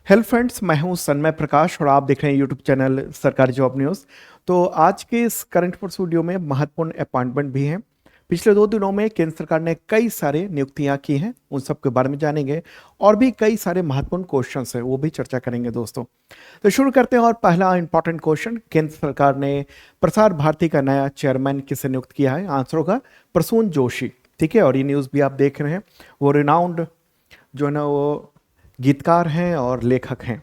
Hello friends, मैं हूं सन्मय प्रकाश और आप देख रहे हैं यूट्यूब चैनल सरकारी जॉब न्यूज़। तो आज के इस करंट अफेयर्स वीडियो में महत्वपूर्ण अपॉइंटमेंट भी हैं। पिछले 2 दिनों में केंद्र सरकार ने कई सारे नियुक्तियां की हैं, उन सब के बारे में जानेंगे। और भी कई सारे महत्वपूर्ण क्वेश्चंस हैं, वो भी चर्चा करेंगे दोस्तों। तो शुरू करते हैं। और पहला इंपॉर्टेंट क्वेश्चन, केंद्र सरकार ने प्रसार भारती का नया चेयरमैन किसे नियुक्त किया है? आंसर होगा प्रसून जोशी। ठीक है, और ये न्यूज़ भी आप देख रहे हैं। वो रिनाउंड जो है ना, वो गीतकार हैं और लेखक हैं,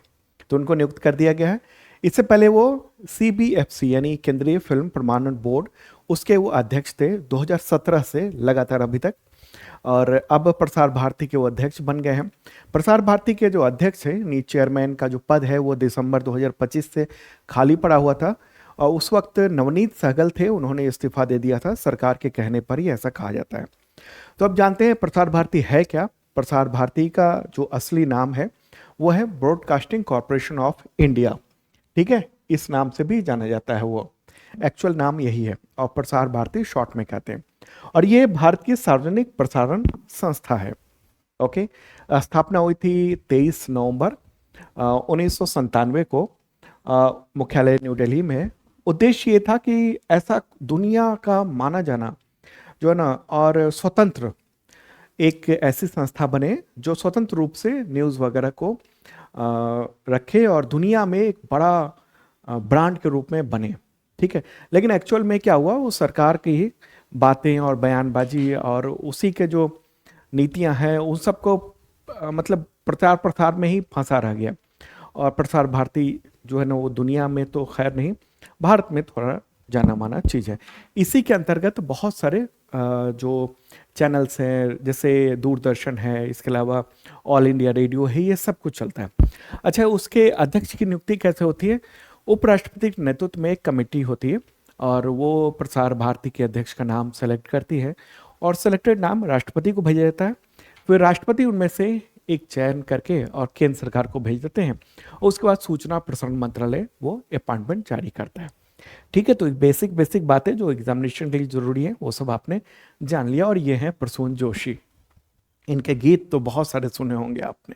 तो उनको नियुक्त कर दिया गया है। इससे पहले वो सीबीएफसी यानी केंद्रीय फिल्म प्रमाणन बोर्ड, उसके वो अध्यक्ष थे 2017 से लगातार अभी तक। और अब प्रसार भारती के वो अध्यक्ष बन गए हैं। प्रसार भारती के जो अध्यक्ष हैं, नी चेयरमैन का जो पद है, वो दिसंबर 2025 से खाली पड़ा हुआ था। और उस वक्त नवनीत सहगल थे, उन्होंने इस्तीफा दे दिया था। सरकार के कहने पर ही ऐसा कहा जाता है। तो अब जानते हैं प्रसार भारती है क्या। प्रसार भारती का जो असली नाम है वो है ब्रॉडकास्टिंग कॉरपोरेशन ऑफ इंडिया। ठीक है, इस नाम से भी जाना जाता है, वो एक्चुअल नाम यही है और प्रसार भारती शॉर्ट में कहते हैं। और ये भारत की सार्वजनिक प्रसारण संस्था है। ओके, स्थापना हुई थी 23 नवंबर 1997 को, मुख्यालय न्यू दिल्ली में। उद्देश्य ये था कि ऐसा दुनिया का माना जाना जो है ना, और स्वतंत्र एक ऐसी संस्था बने जो स्वतंत्र रूप से न्यूज़ वगैरह को रखे और दुनिया में एक बड़ा ब्रांड के रूप में बने। ठीक है, लेकिन एक्चुअल में क्या हुआ, वो सरकार की ही बातें और बयानबाजी और उसी के जो नीतियां हैं उन सबको मतलब प्रचार प्रसार में ही फंसा रह गया। और प्रसार भारती जो है ना, वो दुनिया में तो खैर नहीं, भारत में थोड़ा जाना माना चीज़ है। इसी के अंतर्गत बहुत सारे जो चैनल्स हैं, जैसे दूरदर्शन है, इसके अलावा ऑल इंडिया रेडियो है, ये सब कुछ चलता है। अच्छा, उसके अध्यक्ष की नियुक्ति कैसे होती है? उपराष्ट्रपति के नेतृत्व में एक कमेटी होती है और वो प्रसार भारती के अध्यक्ष का नाम सेलेक्ट करती है और सेलेक्टेड नाम राष्ट्रपति को भेजा जाता है। फिर राष्ट्रपति उनमें से एक चयन करके और केंद्र सरकार को भेज देते हैं। उसके बाद सूचना प्रसारण मंत्रालय वो अपॉइंटमेंट जारी करता है। ठीक है, तो बेसिक बेसिक बातें जो एग्जामिनेशन के लिए जरूरी है वो सब आपने जान लिया। और ये हैं प्रसून जोशी, इनके गीत तो बहुत सारे सुने होंगे आपने।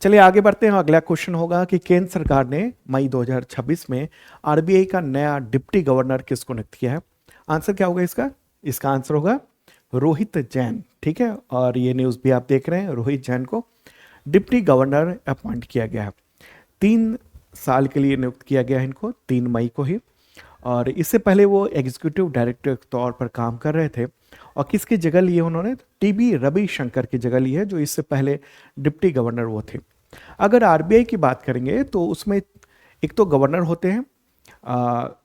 चलिए आगे बढ़ते हैं। अगला क्वेश्चन होगा कि केंद्र सरकार ने मई 2026 में आरबीआई का नया डिप्टी गवर्नर किसको नियुक्त किया है? आंसर क्या होगा इसका? इसका आंसर होगा रोहित जैन। ठीक है, और ये न्यूज़ भी आप देख रहे हैं, रोहित जैन को डिप्टी गवर्नर अपॉइंट किया गया है। 3 साल के लिए नियुक्त किया गया है इनको, 3 मई को ही। और इससे पहले वो एग्जीक्यूटिव डायरेक्टर के तौर पर काम कर रहे थे। और किसकी जगह ली है उन्होंने? टीबी रविशंकर की जगह ली है, जो इससे पहले डिप्टी गवर्नर वो थे। अगर आरबीआई की बात करेंगे तो उसमें एक तो गवर्नर होते हैं,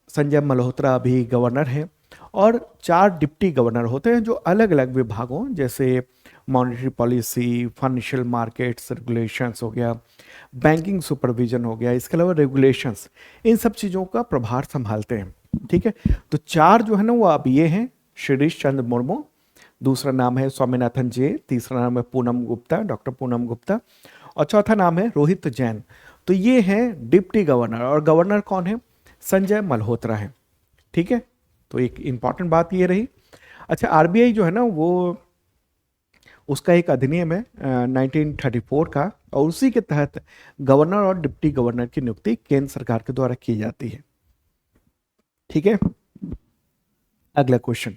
संजय मल्होत्रा अभी गवर्नर हैं, और 4 डिप्टी गवर्नर होते हैं जो अलग अलग विभागों, जैसे monetary policy, financial markets regulations हो गया, बैंकिंग सुपरविजन हो गया, इसके अलावा रेगुलेशंस, इन सब चीज़ों का प्रभार संभालते हैं। ठीक है, तो 4 जो है ना, वो अब ये हैं शिरीष चंद्र मुर्मू, दूसरा नाम है स्वामीनाथन जे, तीसरा नाम है पूनम गुप्ता, डॉक्टर पूनम गुप्ता, और चौथा नाम है रोहित जैन। तो ये हैं डिप्टी गवर्नर, और गवर्नर कौन है? संजय मल्होत्रा है। ठीक है, तो एक इंपॉर्टेंट बात ये रही। अच्छा, आरबीआई जो है ना, वो उसका एक अधिनियम है 1934 का, और उसी के तहत गवर्नर और डिप्टी गवर्नर की नियुक्ति केंद्र सरकार के द्वारा की जाती है। ठीक है, अगला क्वेश्चन,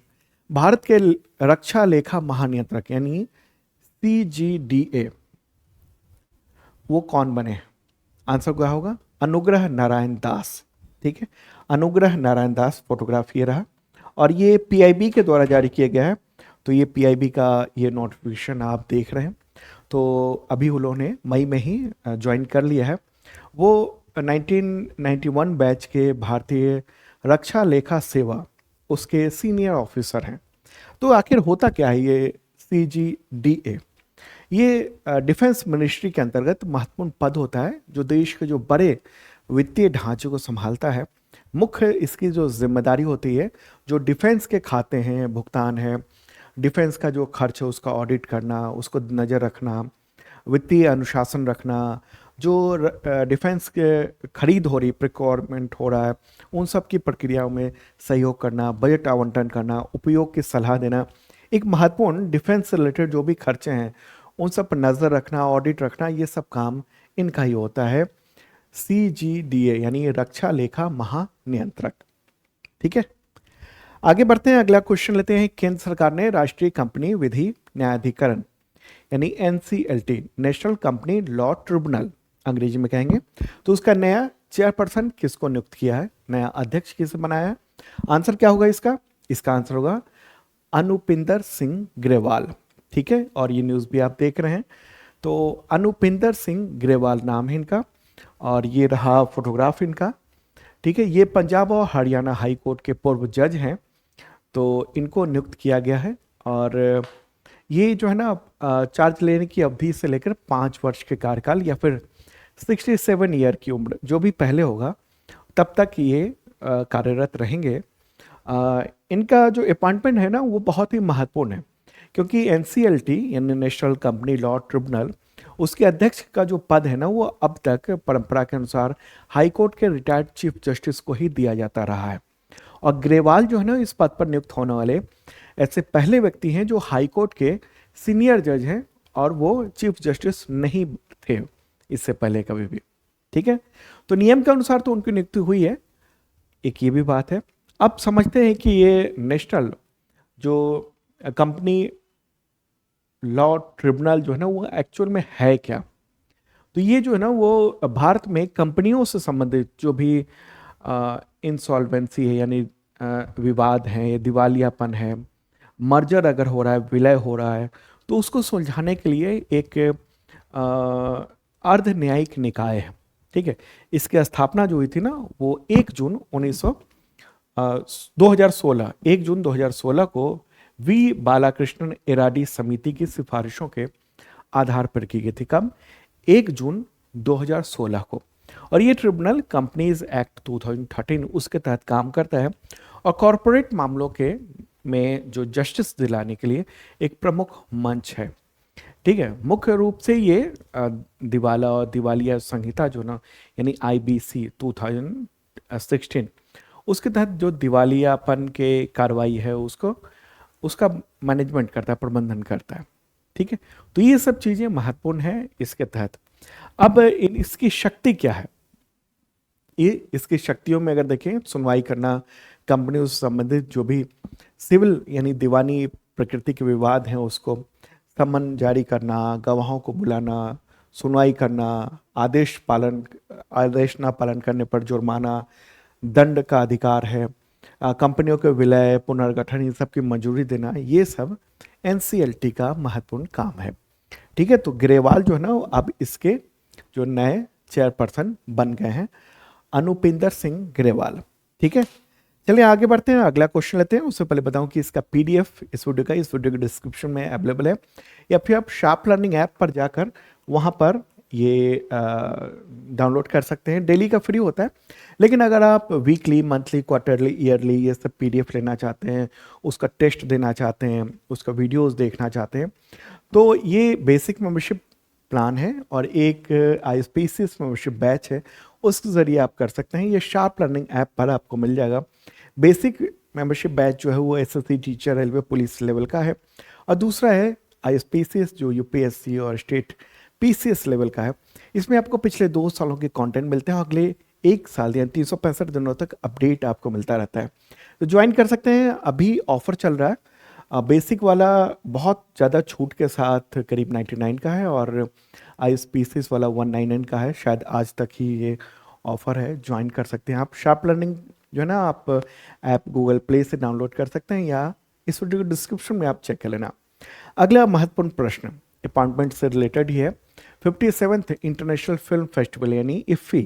भारत के रक्षा लेखा महानियंत्रक यानी सीजीडीए वो कौन बने? आंसर क्या होगा? अनुग्रह नारायण दास। ठीक है, अनुग्रह नारायण दास फोटोग्राफ ये रहा, और ये पीआईबी के द्वारा जारी किया गया है। तो ये पीआईबी का ये नोटिफिकेशन आप देख रहे हैं। तो अभी उन्होंने मई में ही ज्वाइन कर लिया है। वो 1991 बैच के भारतीय रक्षा लेखा सेवा उसके सीनियर ऑफिसर हैं। तो आखिर होता क्या है ये सीजीडीए? ये डिफेंस मिनिस्ट्री के अंतर्गत महत्वपूर्ण पद होता है जो देश के जो बड़े वित्तीय ढांचे को संभालता है। मुख्य इसकी जो जिम्मेदारी होती है, जो डिफेंस के खाते हैं, भुगतान है, डिफेंस का जो खर्च है उसका ऑडिट करना, उसको नज़र रखना, वित्तीय अनुशासन रखना, जो डिफेंस के खरीद हो रही, प्रिक्वायरमेंट हो रहा है, उन सब की प्रक्रियाओं में सहयोग करना, बजट आवंटन करना, उपयोग की सलाह देना। एक महत्वपूर्ण डिफेंस से रिलेटेड जो भी खर्चे हैं उन सब पर नज़र रखना, ऑडिट रखना, ये सब काम इनका ही होता है। CGDA यानी रक्षा लेखा महानियंत्रक। ठीक है, आगे बढ़ते हैं, अगला क्वेश्चन लेते हैं। केंद्र सरकार ने राष्ट्रीय कंपनी विधि न्यायाधिकरण यानी NCLT, national company law tribunal अंग्रेजी में कहेंगे, तो उसका नया चेयरपर्सन किसको नियुक्त किया है, नया अध्यक्ष किसे बनाया है? आंसर क्या होगा इसका? इसका आंसर होगा अनुपिंदर सिंह ग्रेवाल। ठीक है, और ये न्यूज़ भी आप देख रहे हैं। तो अनुपिंदर सिंह ग्रेवाल नाम है इनका, और ये रहा फोटोग्राफ इनका। ठीक है, ये पंजाब और हरियाणा हाई कोर्ट के पूर्व जज हैं, तो इनको नियुक्त किया गया है। और ये जो है ना, चार्ज लेने की अवधि से लेकर 5 वर्ष के कार्यकाल या फिर 67 ईयर की उम्र, जो भी पहले होगा तब तक ये कार्यरत रहेंगे। इनका जो अपॉइंटमेंट है ना, वो बहुत ही महत्वपूर्ण है, क्योंकि NCLT यानी नेशनल कंपनी लॉ ट्रिब्यूनल, उसके अध्यक्ष का जो पद है ना, वो अब तक परंपरा के अनुसार हाई कोर्ट के रिटायर्ड चीफ जस्टिस को ही दिया जाता रहा है। और ग्रेवाल जो है ना, इस पद पर नियुक्त होने वाले ऐसे पहले व्यक्ति हैं जो हाई कोर्ट के सीनियर जज हैं, और वो चीफ जस्टिस नहीं थे इससे पहले कभी भी। ठीक है, तो नियम के अनुसार तो उनकी नियुक्ति हुई है, एक ये भी बात है। अब समझते हैं कि ये नेशनल जो कंपनी लॉ ट्रिब्यूनल जो है ना, वो एक्चुअल में है क्या? तो ये जो है ना, वो भारत में कंपनियों से संबंधित जो भी इंसॉल्वेंसी है यानी विवाद है, दिवालियापन है, मर्जर अगर हो रहा है, विलय हो रहा है, तो उसको सुलझाने के लिए एक अर्ध न्यायिक निकाय है। ठीक है, इसकी स्थापना जो हुई थी ना, वो 1 जून 2016 को वी बालाकृष्णन एराडी समिति की सिफारिशों के आधार पर की गई थी। कब? 1 जून 2016 को। और ये ट्रिब्यूनल कंपनीज एक्ट 2013 उसके तहत काम करता है, और कॉरपोरेट मामलों के में जो जस्टिस दिलाने के लिए एक प्रमुख मंच है। ठीक है, मुख्य रूप से ये दिवाला और दिवालिया संहिता जो ना, यानी IBC 2016, उसके तहत जो दिवालियापन के कार्रवाई है उसका मैनेजमेंट करता है, प्रबंधन करता है। ठीक है, तो ये सब चीज़ें महत्वपूर्ण हैं इसके तहत। अब इसकी शक्ति क्या है? ये इसकी शक्तियों में अगर देखें, सुनवाई करना, कंपनियों से संबंधित जो भी सिविल यानी दीवानी प्रकृति के विवाद हैं उसको समन जारी करना, गवाहों को बुलाना, सुनवाई करना, आदेश ना पालन करने पर जुर्माना, दंड का अधिकार है, कंपनियों के विलय, पुनर्गठन, इन सब की मंजूरी देना, ये सब NCLT का महत्वपूर्ण काम है। ठीक है, तो ग्रेवाल जो है ना, अब इसके जो नए चेयरपर्सन बन गए हैं, अनुपिंदर सिंह ग्रेवाल। ठीक है, चलिए आगे बढ़ते हैं, अगला क्वेश्चन लेते हैं। उससे पहले बताऊं कि इसका PDF इस वीडियो के डिस्क्रिप्शन में अवेलेबल है, या फिर आप शार्प लर्निंग ऐप पर जाकर वहां पर ये डाउनलोड कर सकते हैं। डेली का फ्री होता है, लेकिन अगर आप वीकली, मंथली, क्वार्टरली, ईयरली ये सब PDF लेना चाहते हैं, उसका टेस्ट देना चाहते हैं, उसका वीडियोस देखना चाहते हैं, तो ये बेसिक मेंबरशिप प्लान है, और एक ISPCS मेंबरशिप बैच है, उसके ज़रिए आप कर सकते हैं। ये शार्प लर्निंग ऐप पर आपको मिल जाएगा। बेसिक मेंबरशिप बैच जो है वो SSC teacher, railway, police level का है, और दूसरा है ISPCS जो UPSC और स्टेट PCS लेवल का है। इसमें आपको पिछले 2 सालों के कंटेंट मिलते हैं, और अगले 1 साल यानी 365 दिनों तक अपडेट आपको मिलता रहता है। तो ज्वाइन कर सकते हैं, अभी ऑफर चल रहा है। बेसिक वाला बहुत ज़्यादा छूट के साथ करीब 99 का है, और ISPCS वाला 199 का है। शायद आज तक ही ये ऑफर है, ज्वाइन कर सकते हैं आप। शार्प लर्निंग जो है ना, आप ऐप गूगल प्ले से डाउनलोड कर सकते हैं, या इस वीडियो के डिस्क्रिप्शन में आप चेक कर लेना। अगला महत्वपूर्ण प्रश्न अपॉइंटमेंट से रिलेटेड ही है। 57th इंटरनेशनल फिल्म फेस्टिवल यानी IFFI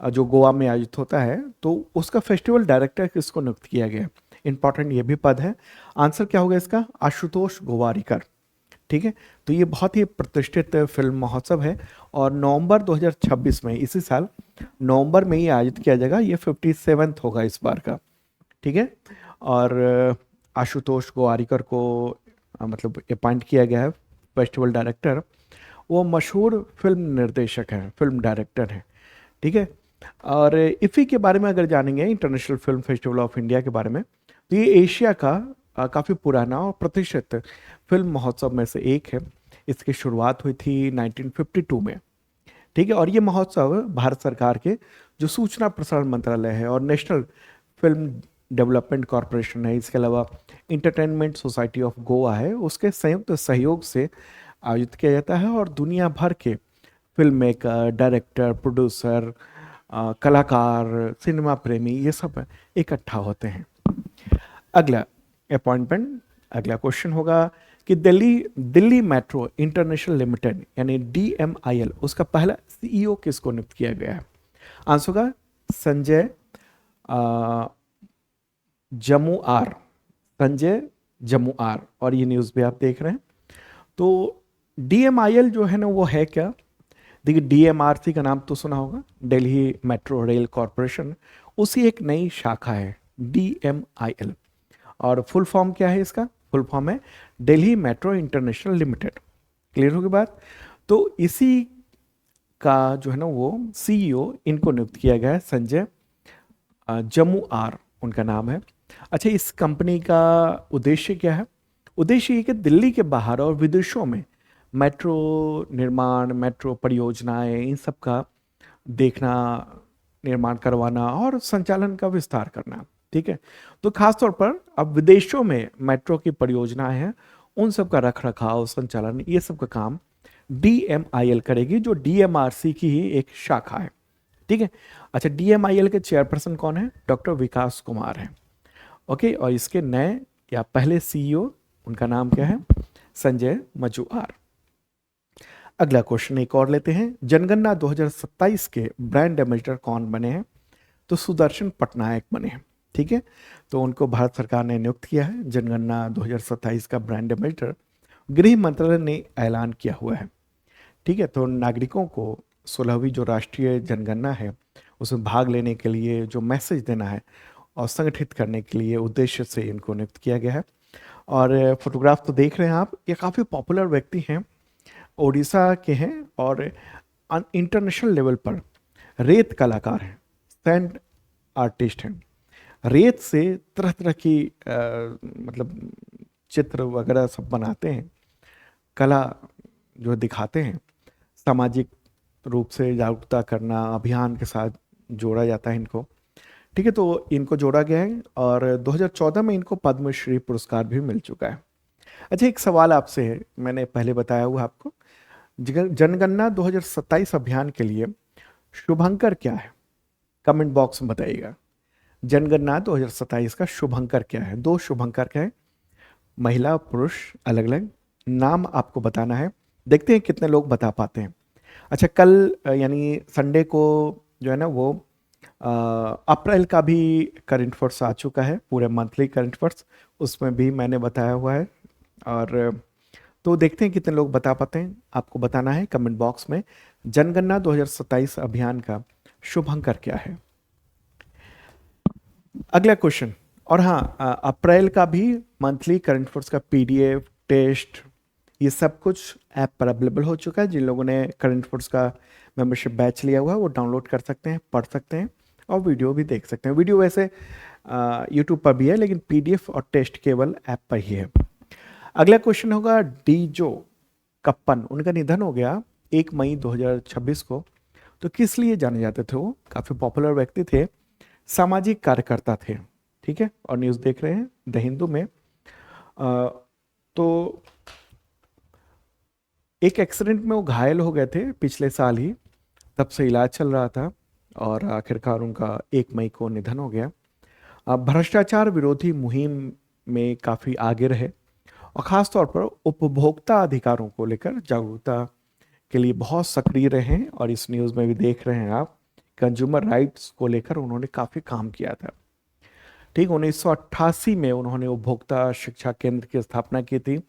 जो गोवा में आयोजित होता है, तो उसका फेस्टिवल डायरेक्टर किसको नियुक्त किया गया? इंपॉर्टेंट ये भी पद है। आंसर क्या होगा इसका? आशुतोष गोवारिकर। ठीक है, तो ये बहुत ही प्रतिष्ठित फिल्म महोत्सव है, और नवंबर 2026 में, इसी साल नवंबर में ही आयोजित किया जाएगा। ये 57th होगा इस बार का। ठीक है, और आशुतोष गोवारिकर को मतलब अपॉइंट किया गया है फेस्टिवल डायरेक्टर। वो मशहूर फिल्म निर्देशक हैं, फिल्म डायरेक्टर हैं। ठीक है, और IFFI के बारे में अगर जानेंगे, international film festival of India के बारे में, तो ये एशिया का काफ़ी पुराना और प्रतिष्ठित फिल्म महोत्सव में से एक है। इसकी शुरुआत हुई थी 1952 में। ठीक है, और ये महोत्सव भारत सरकार के जो सूचना प्रसारण मंत्रालय है और नेशनल फिल्म डेवलपमेंट कॉरपोरेशन है, इसके अलावा इंटरटेनमेंट सोसाइटी ऑफ गोवा है, उसके संयुक्त सहयोग से आयोजित किया जाता है और दुनिया भर के फिल्म मेकर, डायरेक्टर, प्रोड्यूसर, कलाकार, सिनेमा प्रेमी, ये सब इकट्ठा होते हैं। अगला अपॉइंटमेंट, अगला क्वेश्चन होगा कि Delhi Delhi metro international limited यानी DMIL, उसका पहला CEO किसको नियुक्त किया गया है? आंसर होगा संजय जमुआर, संजय जमुआर। और ये न्यूज़ भी आप देख रहे हैं। तो DMIL जो है ना, वो है क्या? देखिए, DMRC का नाम तो सुना होगा, दिल्ली मेट्रो रेल कॉरपोरेशन, उसी एक नई शाखा है DMIL। और फुल फॉर्म क्या है इसका? फुल फॉर्म है Delhi metro international limited. Clear होगी बात? तो इसी का जो है ना वो CEO इनको नियुक्त किया गया है, संजय जमुआर उनका नाम है। अच्छा, इस कंपनी का उद्देश्य क्या है? उद्देश्य ये कि दिल्ली के बाहर और विदेशों में मेट्रो निर्माण, मेट्रो परियोजनाएं, इन सब का देखना, निर्माण करवाना और संचालन का विस्तार करना। ठीक है, तो खास तौर पर अब विदेशों में मेट्रो की परियोजनाएं हैं, उन सब का रख रखाव, संचालन, ये सब का काम DMIL करेगी, जो DMRC की ही एक शाखा है। ठीक है। अच्छा, DMIL के चेयरपर्सन कौन है? डॉक्टर विकास कुमार है। ओके, और इसके नए या पहले CEO, उनका नाम क्या है? संजय मजुआर। अगला क्वेश्चन एक और लेते हैं। जनगणना 2027 के ब्रांड एम्बेसडर कौन बने हैं? तो सुदर्शन पटनायक बने हैं। ठीक है, तो उनको भारत सरकार ने नियुक्त किया है जनगणना 2027 का ब्रांड एम्बेसडर, गृह मंत्रालय ने ऐलान किया हुआ है। ठीक है, तो नागरिकों को 16वीं जो राष्ट्रीय जनगणना है उसमें भाग लेने के लिए जो मैसेज देना है और संगठित करने के लिए उद्देश्य से इनको नियुक्त किया गया है। और फोटोग्राफ तो देख रहे हैं आप, ये काफ़ी पॉपुलर व्यक्ति हैं, ओडिशा के हैं और इंटरनेशनल लेवल पर रेत कलाकार हैं, सैंड आर्टिस्ट हैं। रेत से तरह तरह की मतलब चित्र वगैरह सब बनाते हैं, कला जो दिखाते हैं। सामाजिक रूप से जागरूकता करना अभियान के साथ जोड़ा जाता है इनको। ठीक है, तो इनको जोड़ा गया है और 2014 में इनको पद्मश्री पुरस्कार भी मिल चुका है। अच्छा, एक सवाल आपसे है, मैंने पहले बताया हुआ आपको, जनगणना 2027 अभियान के लिए शुभंकर क्या है? कमेंट बॉक्स में बताइएगा। जनगणना 2027 का शुभंकर क्या है? 2 शुभंकर क्या है, महिला पुरुष अलग अलग, नाम आपको बताना है। देखते हैं कितने लोग बता पाते हैं। अच्छा, कल यानी संडे को जो है ना वो अप्रैल का भी करंट अफेयर्स आ चुका है, पूरे मंथली करंट अफेयर्स, उसमें भी मैंने बताया हुआ है। और तो देखते हैं कितने लोग बता पाते हैं। आपको बताना है कमेंट बॉक्स में, जनगणना 2027 अभियान का शुभंकर क्या है। अगला क्वेश्चन, और हाँ, अप्रैल का भी मंथली करंट अफेयर्स का PDF, टेस्ट, ये सब कुछ ऐप पर अवेलेबल हो चुका है। जिन लोगों ने करंट अफेयर्स का मेंबरशिप बैच लिया हुआ है वो डाउनलोड कर सकते हैं, पढ़ सकते हैं और वीडियो भी देख सकते हैं। वीडियो वैसे यूट्यूब पर भी है, लेकिन PDF और टेस्ट केवल ऐप पर ही है। अगला क्वेश्चन होगा, डीजो कप्पन, उनका निधन हो गया 1 मई 2026 को। तो किस लिए जाने जाते थे वो? काफ़ी पॉपुलर व्यक्ति थे, सामाजिक कार्यकर्ता थे। ठीक है, और न्यूज़ देख रहे हैं द हिंदू में। तो एक एक्सीडेंट में वो घायल हो गए थे पिछले साल ही, तब से इलाज चल रहा था और आखिरकार उनका 1 मई को निधन हो गया। भ्रष्टाचार विरोधी मुहिम में काफ़ी आगे रहे और ख़ास तौर पर उपभोक्ता अधिकारों को लेकर जागरूकता के लिए बहुत सक्रिय रहे हैं। और इस न्यूज़ में भी देख रहे हैं आप, कंज्यूमर राइट्स को लेकर उन्होंने काफ़ी काम किया था। ठीक, 1988 में उन्होंने उपभोक्ता शिक्षा केंद्र की स्थापना की थी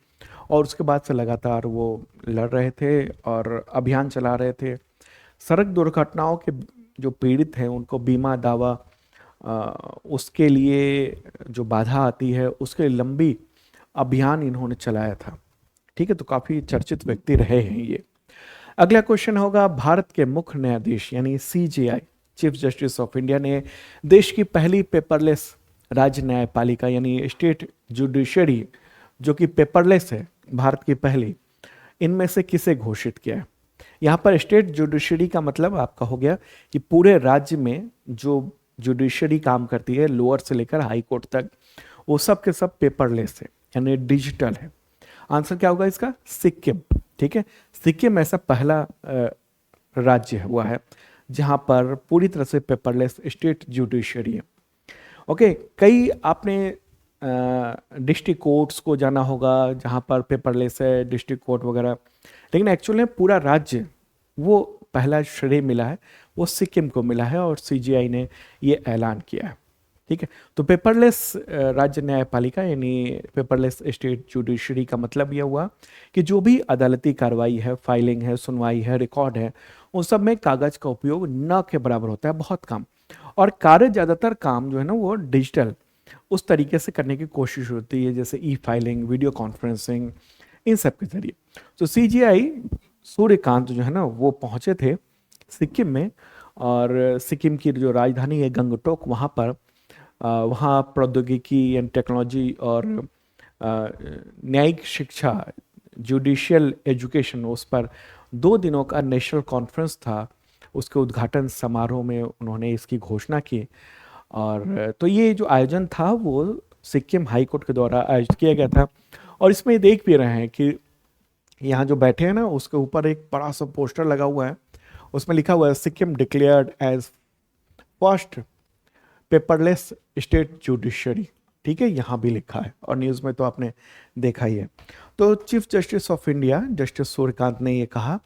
और उसके बाद से लगातार वो लड़ रहे थे और अभियान चला रहे थे। सड़क दुर्घटनाओं के जो पीड़ित हैं उनको बीमा दावा, उसके लिए जो बाधा आती है उसके लिए लंबी अभियान इन्होंने चलाया था। ठीक है, तो काफ़ी चर्चित व्यक्ति रहे हैं ये। अगला क्वेश्चन होगा, भारत के मुख्य न्यायाधीश यानी CJI, chief justice of India ने देश की पहली पेपरलेस राज्य न्यायपालिका यानी स्टेट जुडिशरी, जो कि पेपरलेस है, भारत की पहली, इनमें से किसे घोषित किया है? यहाँ पर स्टेट जुडिशरी का मतलब आपका हो गया कि पूरे राज्य में जो जुडिशरी काम करती है लोअर से लेकर हाई कोर्ट तक, वो सब के सब पेपरलेस है, यानी डिजिटल है। आंसर क्या होगा इसका? सिक्किम। ठीक है, सिक्किम ऐसा पहला राज्य हुआ है जहां पर पूरी तरह से पेपरलेस स्टेट जुडिशरी है। ओके, कई आपने डिस्ट्रिक्ट कोर्ट्स को जाना होगा जहां पर पेपरलेस है, डिस्ट्रिक्ट कोर्ट वगैरह, लेकिन एक्चुअल में पूरा राज्य वो पहला श्रेय मिला है, वो सिक्किम को मिला है और सीजीआई ने ये ऐलान किया है। ठीक है, तो पेपरलेस राज्य न्यायपालिका यानी पेपरलेस स्टेट जुडिशरी का मतलब यह हुआ कि जो भी अदालती कार्रवाई है, फाइलिंग है, सुनवाई है, रिकॉर्ड है, उन सब में कागज का उपयोग न के बराबर होता है, बहुत कम। और कार्य ज़्यादातर काम जो है ना वो डिजिटल उस तरीके से करने की कोशिश होती है, जैसे ई फाइलिंग, वीडियो कॉन्फ्रेंसिंग, इन सब के जरिए। तो सीजीआई सूर्यकांत जो है ना वो पहुंचे थे सिक्किम में, और सिक्किम की जो राजधानी है गंगटोक, वहाँ पर वहाँ प्रौद्योगिकी एंड टेक्नोलॉजी और न्यायिक शिक्षा, जुडिशियल एजुकेशन, उस पर 2 दिनों का नेशनल कॉन्फ्रेंस था। उसके उद्घाटन समारोह में उन्होंने इसकी घोषणा की। और तो ये जो आयोजन था वो सिक्किम हाई कोर्ट के द्वारा आयोजित किया गया था। और इसमें देख भी रहे हैं कि यहाँ जो बैठे हैं ना उसके ऊपर एक बड़ा सा पोस्टर लगा हुआ है, उसमें लिखा हुआ है Sikkim declared as first paperless state judiciary. ठीक है, यहाँ भी लिखा है और न्यूज़ में तो आपने देखा ही है। तो chief justice of India justice Suryakant ने ये कहा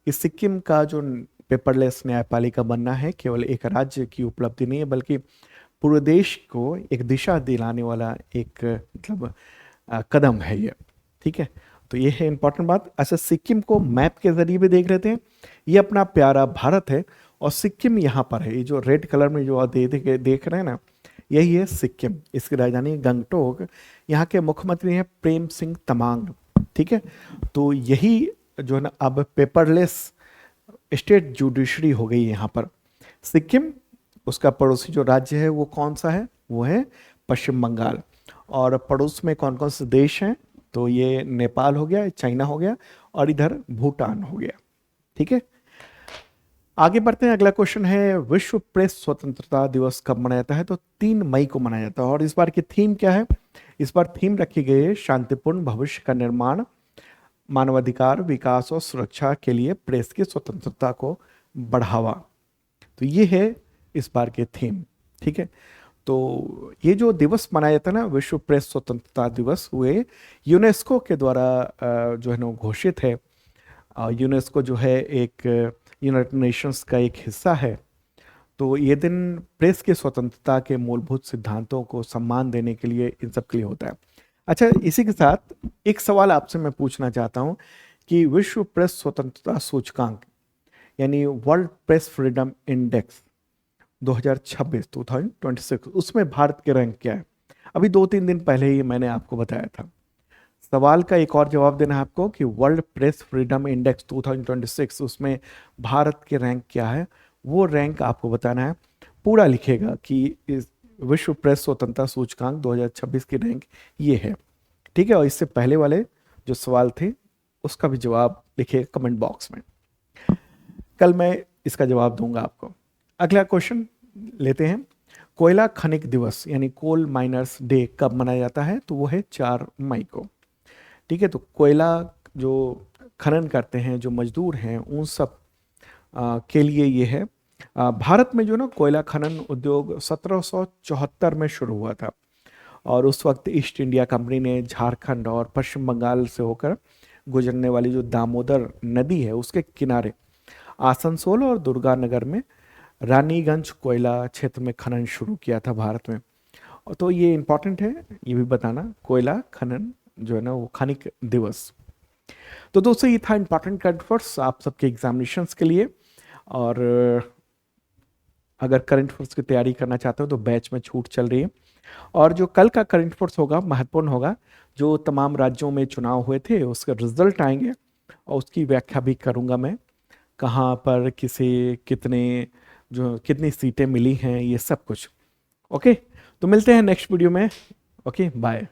कि सिक्किम का जो पेपरलेस न्यायपालिका बनना है केवल एक राज्य की उपलब्धि नहीं है, बल्कि पूरे देश को एक दिशा दिलाने वाला एक मतलब कदम है ये। ठीक है, तो ये है इंपॉर्टेंट बात। अच्छा, सिक्किम को मैप के जरिए भी देख लेते हैं। ये अपना प्यारा भारत है और सिक्किम यहाँ पर है। ये जो रेड कलर में जो देख रहे हैं ना, यही है सिक्किम। इसकी राजधानी गंगटोक। यहाँ के मुख्यमंत्री हैं प्रेम सिंह तमांग। ठीक है, तो यही जो है ना अब पेपरलेस स्टेट जुडिशरी हो गई यहाँ पर। सिक्किम, उसका पड़ोसी जो राज्य है वो कौन सा है? वो है पश्चिम बंगाल। और पड़ोस में कौन कौन से देश हैं? तो ये नेपाल हो गया, चाइना हो गया और इधर भूटान हो गया। ठीक है, आगे बढ़ते हैं। अगला क्वेश्चन है विश्व प्रेस स्वतंत्रता दिवस कब मनाया जाता है? तो 3 मई को मनाया जाता है। और इस बार की थीम क्या है? इस बार थीम रखी गई है शांतिपूर्ण भविष्य का निर्माण, मानवाधिकार, विकास और सुरक्षा के लिए प्रेस की स्वतंत्रता को बढ़ावा। तो ये है इस बार के थीम। ठीक है, तो ये जो दिवस मनाया जाता है ना विश्व प्रेस स्वतंत्रता दिवस, हुए यूनेस्को के द्वारा जो है ना घोषित है। यूनेस्को जो है एक यूनाइटेड नेशंस का एक हिस्सा है। तो ये दिन प्रेस की स्वतंत्रता के मूलभूत सिद्धांतों को सम्मान देने के लिए इन सब के लिए होता है। अच्छा, इसी के साथ एक सवाल आपसे मैं पूछना चाहता हूँ कि विश्व प्रेस स्वतंत्रता सूचकांक यानी वर्ल्ड प्रेस फ्रीडम इंडेक्स 2026 उसमें भारत के रैंक क्या है? अभी 2-3 दिन पहले ही मैंने आपको बताया था। सवाल का एक और जवाब देना है आपको कि वर्ल्ड प्रेस फ्रीडम इंडेक्स 2026 उसमें भारत के रैंक क्या है, वो रैंक आपको बताना है। पूरा लिखेगा कि इस विश्व प्रेस स्वतंत्रता सूचकांक 2026 की रैंक ये है। ठीक है, और इससे पहले वाले जो सवाल थे उसका भी जवाब लिखिएगा कमेंट बॉक्स में, कल मैं इसका जवाब दूंगा आपको। अगला क्वेश्चन लेते हैं। कोयला खनिक दिवस यानी कोल माइनर्स डे कब मनाया जाता है? तो वो है 4 मई को। ठीक है, तो कोयला जो खनन करते हैं, जो मजदूर हैं, उन सब के लिए ये है। भारत में जो ना कोयला खनन उद्योग 1774 में शुरू हुआ था और उस वक्त ईस्ट इंडिया कंपनी ने झारखंड और पश्चिम बंगाल से होकर गुजरने वाली जो दामोदर नदी है उसके किनारे आसनसोल और दुर्गानगर में रानीगंज कोयला क्षेत्र में खनन शुरू किया था भारत में। और तो ये इम्पॉर्टेंट है ये भी बताना, कोयला खनन जो है ना वो खनिक दिवस। तो दोस्तों ये था इंपॉर्टेंट करंट अफेयर्स आप सबके एग्जामिनेशंस के लिए। और अगर करंट अफेयर्स की तैयारी करना चाहते हो तो बैच में छूट चल रही है। और जो कल का करंट अफेयर्स होगा महत्वपूर्ण होगा, जो तमाम राज्यों में चुनाव हुए थे उसके रिजल्ट आएंगे और उसकी व्याख्या भी करूंगा मैं, कहाँ पर किसे कितने जो कितनी सीटें मिली हैं, ये सब कुछ। ओके, तो मिलते हैं नेक्स्ट वीडियो में। Okay, bye.